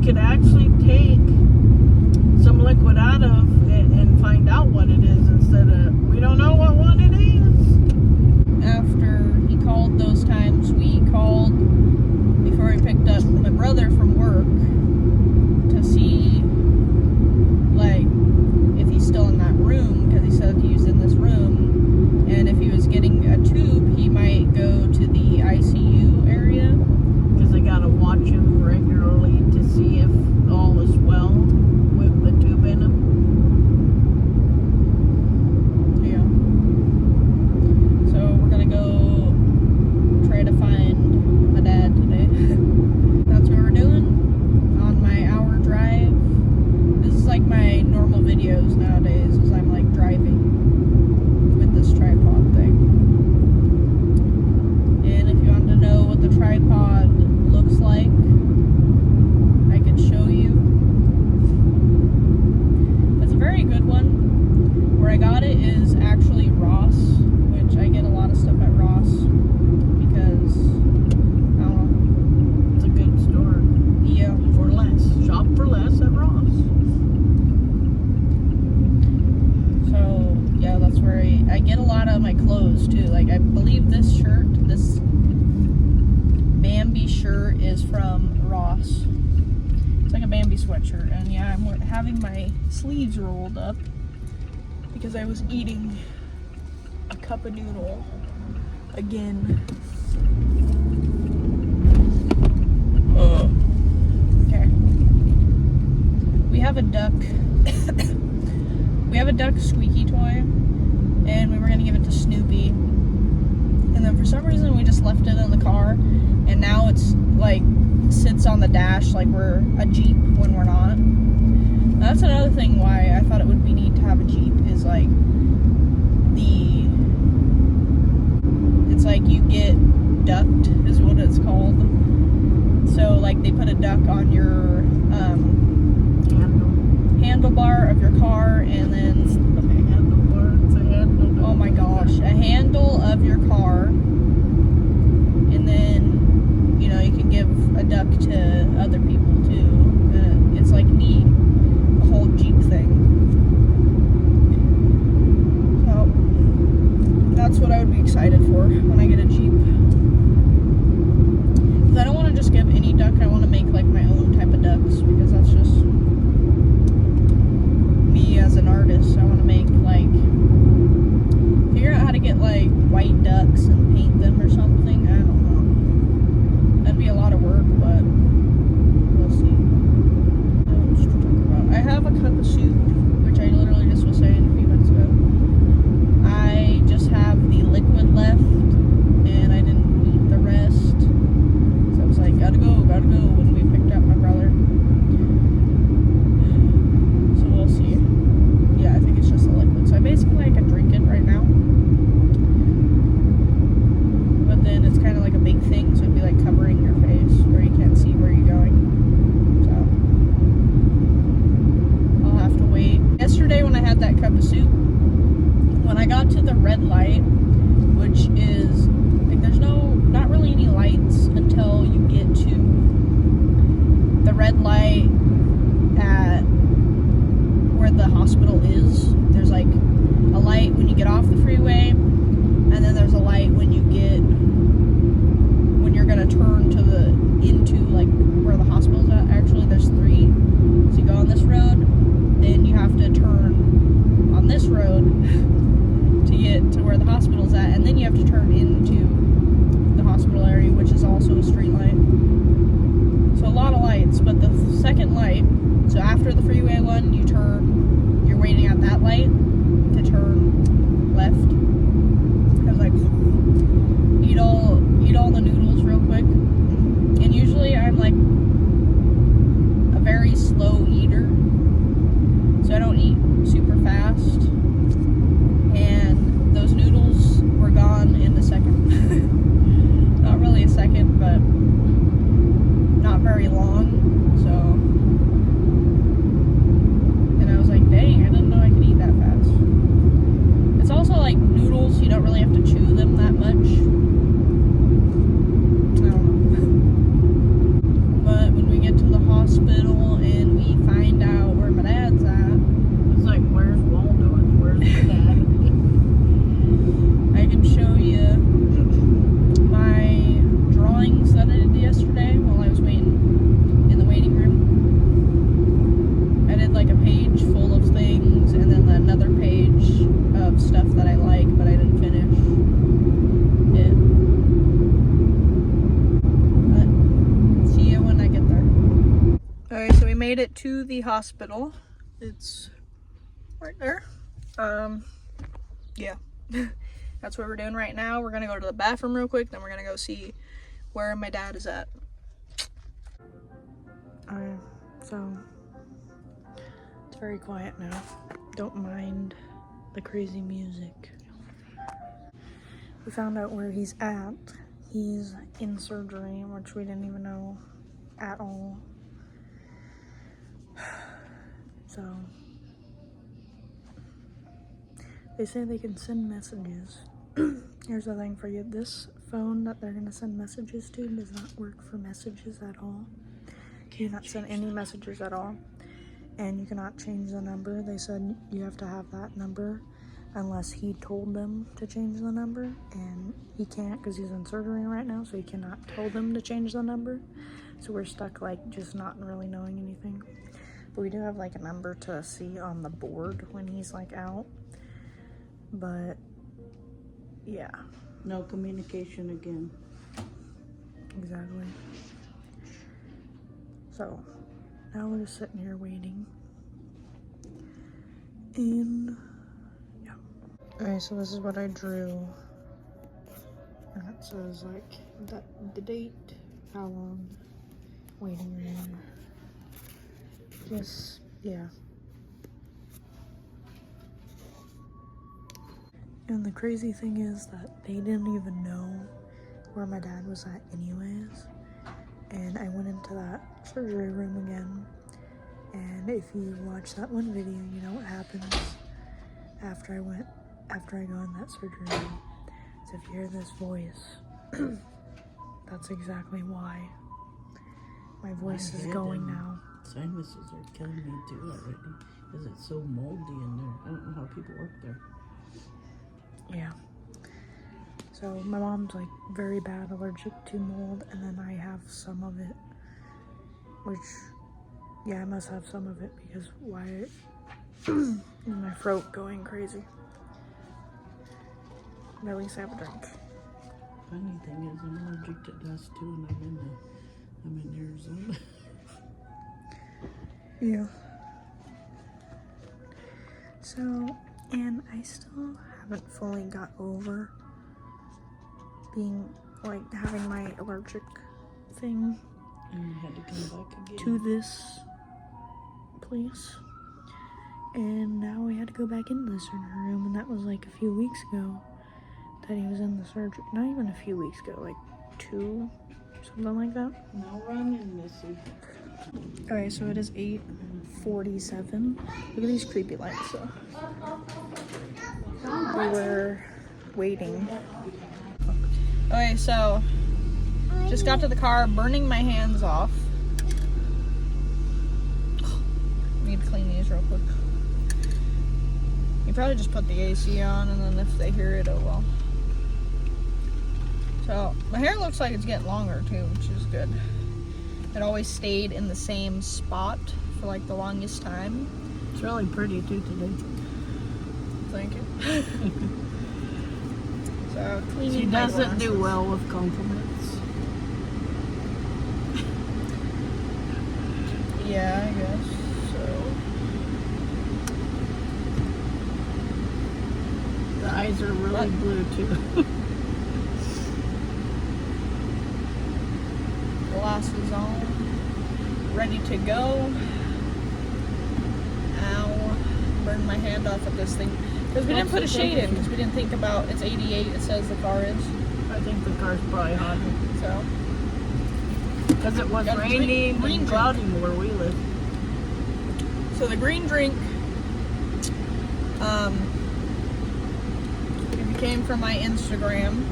could actually take some liquid out of it and find out what it is instead of, we don't know what one it is. After he called those times, we called before he picked up my brother from work to see, like, if he's still in that room, because he said he was in this room, and if he was getting a tube, he might go to the ICU area. Because they gotta watch him regularly to see if all is well with the tube in him. Yeah. So we're gonna go try to find my dad today. That's what we're doing on my hour drive. This is like my normal videos nowadays, is I'm like driving with this tripod thing. And if you want to know what the tripod looks like, I could show you. It's a very good one. Where I got it is actually Ross, which I get a lot of stuff at Ross because, I don't know. It's a good store. Yeah. For less. Shop for less at Ross. So, yeah, that's where I get a lot of my clothes too. Like, I believe this shirt, this Bambi shirt is from Ross. It's like a Bambi sweatshirt, and yeah, I'm having my sleeves rolled up because I was eating a cup of noodle again. Okay. We have a duck. We have a duck squeaky toy, and we were gonna give it to Snoopy. And then for some reason we just left it in the car, and now it's like sits on the dash like we're a Jeep when we're not. That's another thing why I thought it would be neat to have a Jeep, is like it's like you get ducked is what it's called. So like they put a duck on your handlebar of your car, and then oh my gosh, a handle of your car, and then, you know, you can give a duck to other people too. It's like neat, the whole Jeep thing. So that's what I would be excited for when I get a Jeep. Because I don't want to just give any duck, I want to make like my own type of ducks, because that's just me as an artist. I want to make like, figure out how to get like white ducks and paint them or something. I don't know. That'd be a lot of work, but we'll made it to the hospital. It's right there. Yeah. That's what we're doing right now. We're gonna go to the bathroom real quick, then we're gonna go see where my dad is at. Alright, so it's very quiet now. Don't mind the crazy music. We found out where he's at. He's in surgery, which we didn't even know at all. So they say they can send messages. Here's the thing for you. This phone that they're gonna send messages to does not work for messages at all. You cannot send any messages at all. And you cannot change the number. They said you have to have that number unless he told them to change the number. And he can't because he's in surgery right now, so he cannot tell them to change the number. So we're stuck like just not really knowing anything. But we do have like a number to see on the board when he's like out. But yeah. No communication again. Exactly. So now we're just sitting here waiting. And yeah. Alright, so this is what I drew. And it says like the date, how long, waiting room. Just yeah. And the crazy thing is that they didn't even know where my dad was at anyways. And I went into that surgery room again. And if you watch that one video, you know what happens after I go in that surgery room. So if you hear this voice, that's exactly why my voice is going now. Sinuses are killing me too already because it's so moldy in there. I don't know how people work there. Yeah. So my mom's like very bad allergic to mold, and then I have some of it, which, yeah, I must have some of it because why is my throat going crazy? But at least I have a drink. Funny thing is I'm allergic to dust too, and I'm in Arizona. Yeah. So, and I still haven't fully got over being, like, having my allergic thing And you had to come back again. to this place. And now we had to go back into the surgery room, and that was like a few weeks ago that he was in the surgery. Not even a few weeks ago, like 2, something like that. No running, Missy. Okay, so it is 8:47. Look at these creepy lights, though. We were waiting. Okay, so just got to the car, burning my hands off. Need to clean these real quick. You probably just put the AC on, and then if they hear it, oh well. So my hair looks like it's getting longer too, which is good. It always stayed in the same spot for like the longest time. It's really pretty too today. Thank you. So cleaning. She doesn't do well with compliments. Yeah, I guess so. The eyes are really blue too. Glasses on, ready to go. Ow, burned my hand off with this thing. Because we didn't put a shade in, because we didn't think about, it's 88, it says the car is. I think the car's probably hot. So. Because it was raining and cloudy where we live. So the green drink, if you came from my Instagram,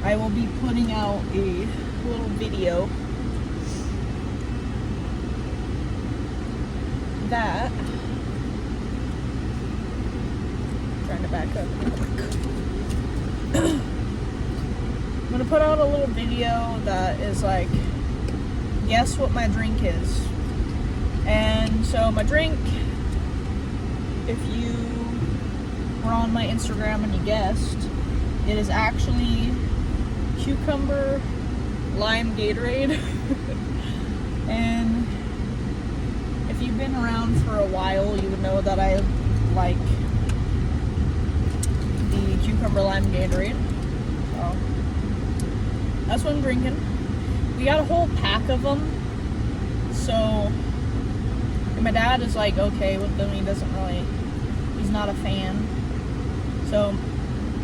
I will be putting out a little video that, trying to back up real quick. I'm gonna put out a little video that is like, guess what my drink is. And so my drink, if you were on my Instagram and you guessed, it is actually cucumber lime Gatorade. And a while, you would know that I like the cucumber lime Gatorade. So that's what I'm drinking. We got a whole pack of them. So, and my dad is like okay with them. He's not a fan. So,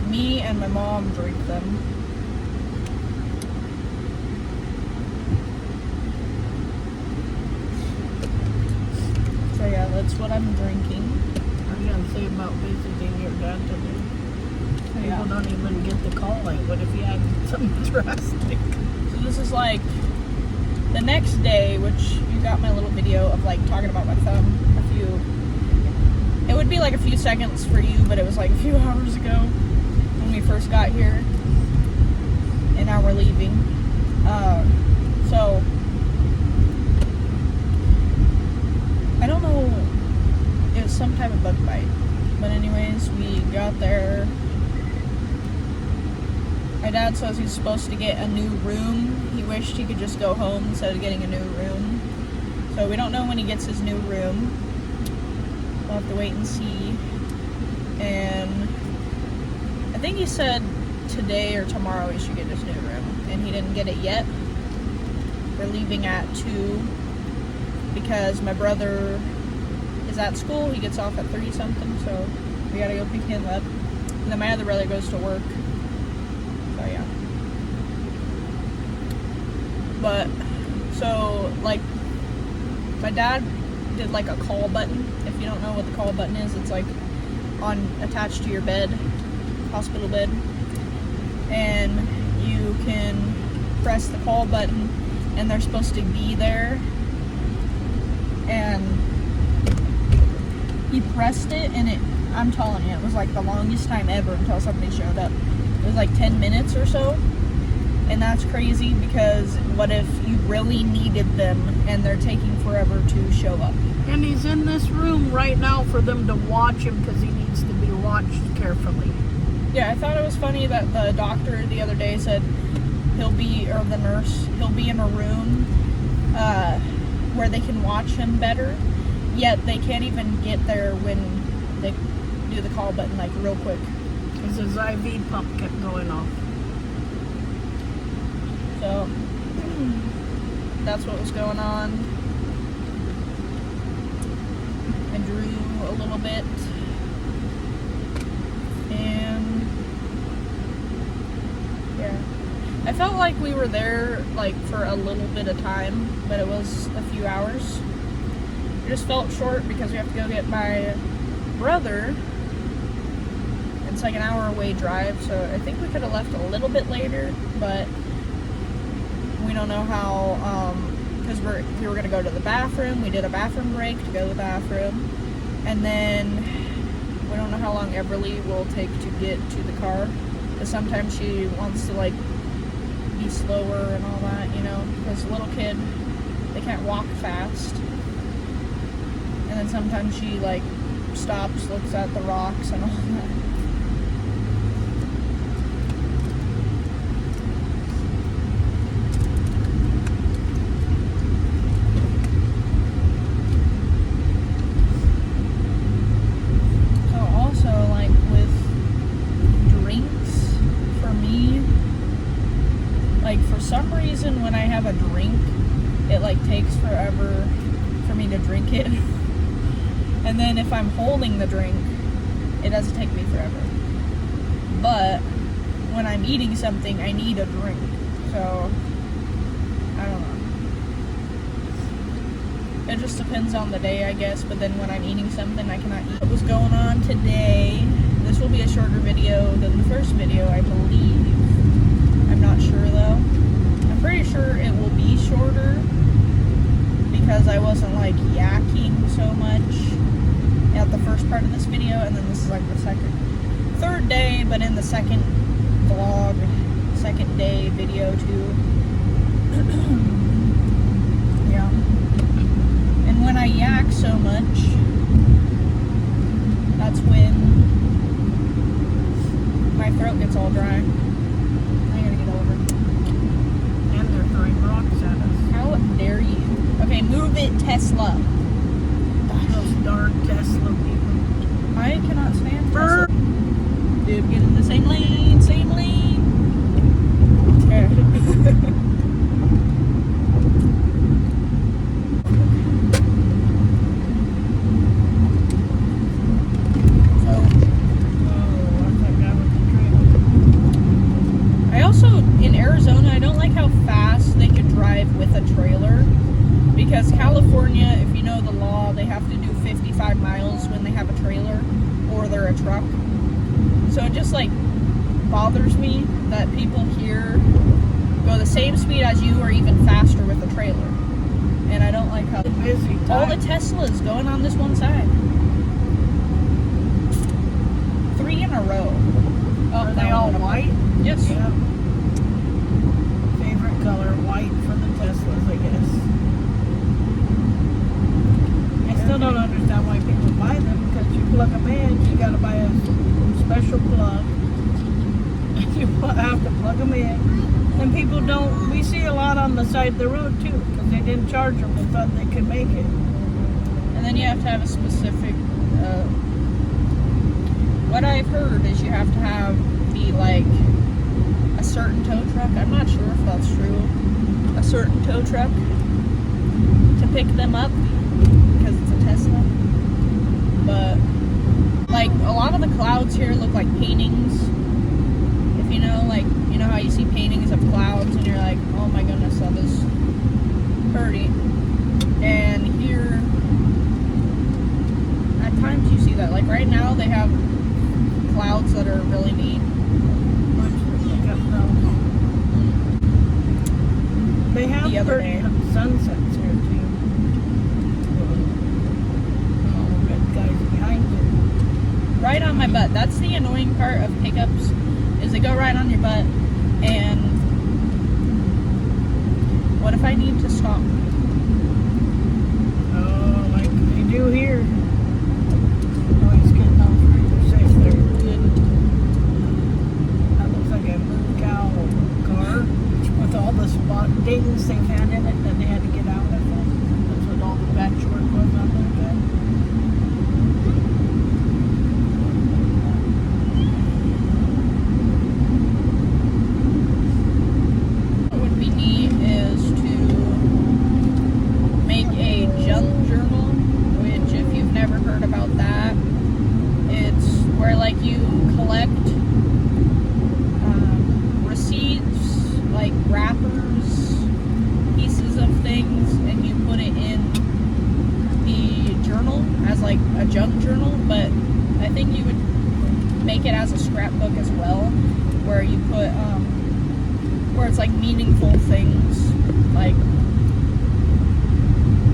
me and my mom drink them. So yeah, that's what I'm drinking. I gotta say about visiting your dad today. People don't even get the call like, what if you had something drastic? So this is like the next day, which you got my little video of like talking about my thumb it would be like a few seconds for you, but it was like a few hours ago when we first got here, and now we're leaving. So I don't know, it was some type of bug bite, but anyways, we got there. My dad says he's supposed to get a new room. He wished he could just go home instead of getting a new room. So we don't know when he gets his new room. We'll have to wait and see. And I think he said today or tomorrow he should get his new room. And he didn't get it yet. We're leaving at 2 because my brother is at school. He gets off at 3 something, so we gotta go pick him up. And then my other brother goes to work. So yeah. But so like my dad did like a call button. If you don't know what the call button is, it's like attached to your bed, hospital bed, and you can press the call button and they're supposed to be there. And he pressed it and I'm telling you, it was like the longest time ever until somebody showed up. It was like 10 minutes or so. And that's crazy because what if you really needed them and they're taking forever to show up? And he's in this room right now for them to watch him because he needs to be watched carefully. Yeah, I thought it was funny that the doctor the other day said or the nurse, he'll be in a room where they can watch him better, yet they can't even get there when they do the call button like real quick. Because his IV pump kept going off. So, that's what was going on. I drew a little bit. And, yeah. I felt like we were there, like, for a little bit of time, but it was a few hours. It just felt short because we have to go get my brother. It's like an hour away drive, so I think we could have left a little bit later, but we don't know how, because we were going to go to the bathroom. We did a bathroom break to go to the bathroom, and then we don't know how long Everly will take to get to the car, because sometimes she wants to like be slower and all that, you know, because a little kid, they can't walk fast, and then sometimes she like stops, looks at the rocks and all that. For some reason, when I have a drink, it like takes forever for me to drink it. And then if I'm holding the drink, it doesn't take me forever. But when I'm eating something, I need a drink. So, I don't know. It just depends on the day, I guess. But then when I'm eating something, I cannot eat. What was going on today? This will be a shorter video than the first video, I believe. I'm not sure though. I'm pretty sure it will be shorter because I wasn't like yakking so much at the first part of this video, and then this is like the third day, but in the second vlog, second day video too. Yeah. And when I yak so much, that's when my throat gets all dry. How dare you? Okay, move it, Tesla. Those darn Tesla people. I cannot stand Brr. Tesla. Dude, get in the same lane, same lane. Okay. I also, in Arizona, I don't like how fast they could drive with a trailer. Because California, if you know the law, they have to do 55 miles when they have a trailer or they're a truck. So it just like bothers me that people here go the same speed as you or even faster with a trailer. And I don't like how Busy all time. the Teslas going on this one side. 3 in a row. Are they all white? Yes. Yeah. Favorite color, white for the Teslas, I guess. I still don't understand why people buy them, because you plug them in, you gotta buy a special plug. You have to plug them in. And people don't, we see a lot on the side of the road too, because they didn't charge them, they thought they could make it. And then you have to have a specific, what I've heard is you have to be like a certain tow truck. I'm not sure if that's true. A certain tow truck to pick them up because it's a Tesla. But like a lot of the clouds here look like paintings. If you know, like, you know how you see paintings of clouds and you're like, oh my goodness, that is pretty. And here, at times you see that. Like right now they have clouds that are really neat. They have The other pretty day. sunsets here too. Oh, red guys behind you. Right on my butt. That's the annoying part of pickups, is they go right on your butt. And what if I need to stop? Oh, like they do here. Oh, he's getting off pretty safe there. That looks like a moo cow car with all the spot dings they've had in it that they had to get out of it. That's what all the patchwork was on there. What would be neat is to make a junk journal, which if you've never heard about that, it's where like you collect receipts, like wrappers, pieces of things, and you put it in the journal as like a junk journal. But I think you would make it as a scrapbook as well, where you put where it's like meaningful things, like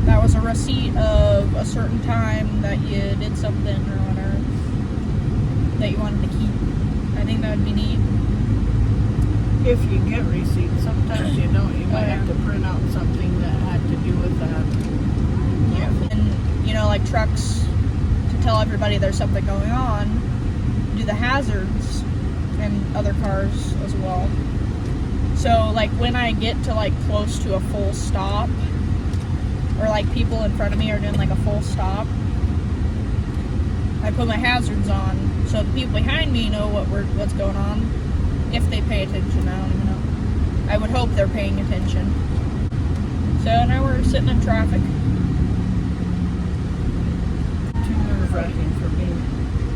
that was a receipt of a certain time that you did something or whatever that you wanted to keep. I think that would be neat. If you get receipts, sometimes you don't. You might have to print out something that had to do with that. Yeah. And you know, like trucks, to tell everybody there's something going on, do the hazards, and other cars as well. So like when I get to like close to a full stop, or like people in front of me are doing like a full stop, I put my hazards on so the people behind me know what's going on, if they pay attention. I don't even know. I would hope they're paying attention. So now we're sitting in traffic. Too nerve-wracking for me.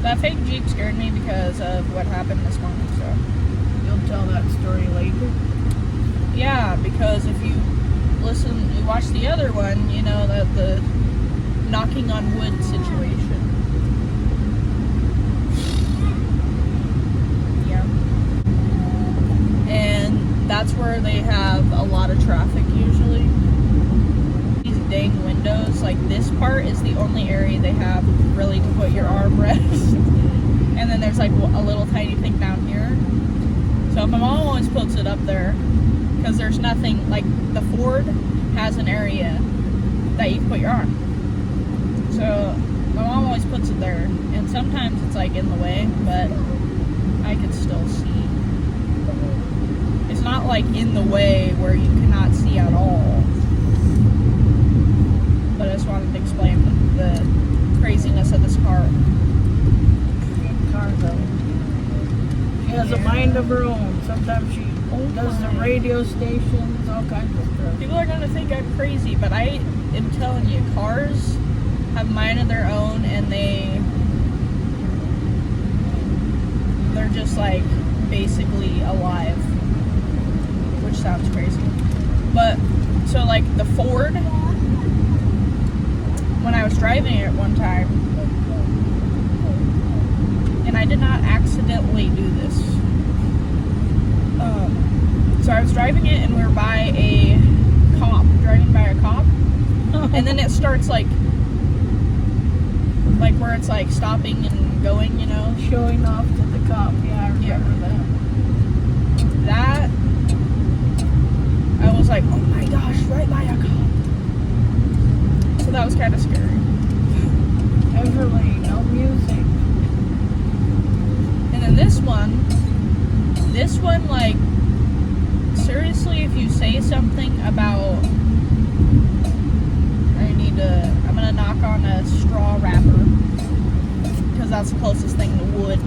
That fake Jeep scared me because of what happened this morning, so. You'll tell that story later. Yeah, because if you watch the other one, you know that the knocking on wood situation. Yeah. And that's where they have a lot of traffic usually. These dang windows, like this part is the only area they have really to put your armrest. And then there's like a little tiny thing down here. So my mom always puts it up there because there's nothing, like the Ford has an area that you can put your arm. So my mom always puts it there, and sometimes it's like in the way, but I can still see. It's not like in the way where you cannot see at all. But I just wanted to explain the of her own. Sometimes she does the radio stations, all kinds of stuff. People are gonna think I'm crazy, but I am telling you, cars have mind of their own, and they're just like basically alive, which sounds crazy. But so like the Ford, when I was driving it one time, and I did not accidentally do this. So I was driving it, and we were driving by a cop, and then it starts like where it's like stopping and going, you know, Showing off to the cop. Yeah, I remember that. I was like, oh my gosh, right by a cop. So that was kind of scary. Everly, no music. And then this one, like, seriously, if you say something about, I'm gonna knock on a straw wrapper, because that's the closest thing to wood.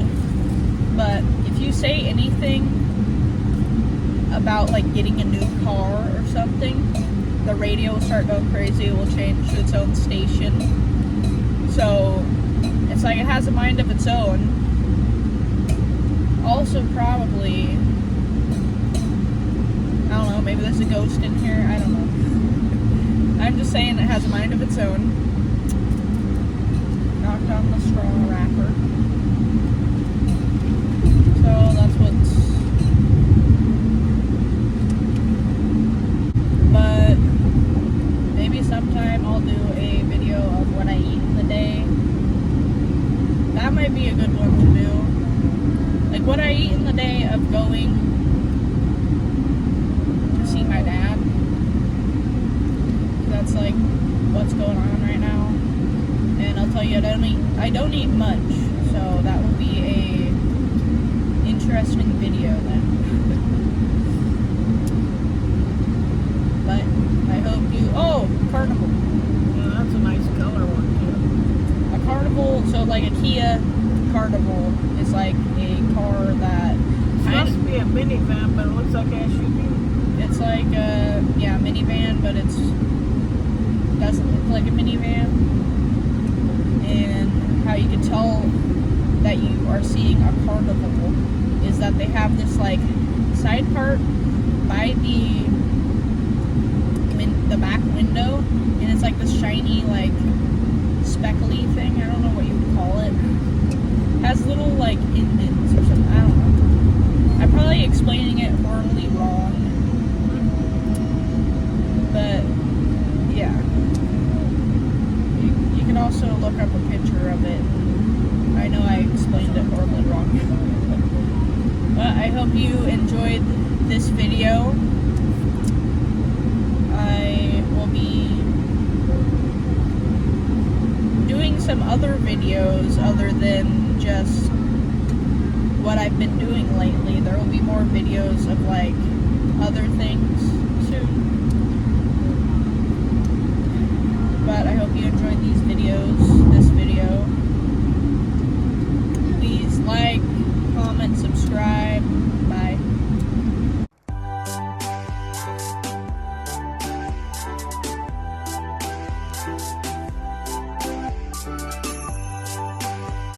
But if you say anything about, like, getting a new car or something, the radio will start going crazy. It will change to its own station. So it's like it has a mind of its own. Also, probably, I don't know, maybe there's a ghost in here. I don't know. I'm just saying it has a mind of its own. Knocked on the straw wrapper. So that's what's. But maybe sometime I'll do a video of what I eat in the day. That might be a good one to do. Like what I eat in the day of going to see my dad. That's like what's going on right now. And I'll tell you, I don't eat much, so that will be a interesting video then. But I hope you. Oh, carnival. Yeah, that's a nice color one A carnival, so like a Kia Carnival is like a car that too. It's supposed to be a minivan, but it looks like SUV. it's like a minivan, but it doesn't look like a minivan. And how you can tell that you are seeing a carnival is that they have this like side part by the back window, and it's like this shiny like speckly thing. I don't know what you would call it. Has little like indents or something. I don't know. I'm probably explaining it horribly wrong, but yeah. You can also look up a picture of it. I know I explained it horribly wrong. But I hope you enjoyed this video. I will be doing some other videos other than just what I've been doing lately. There will be more videos of like other things soon. But I hope you enjoyed this video. Please like, comment, subscribe. Bye.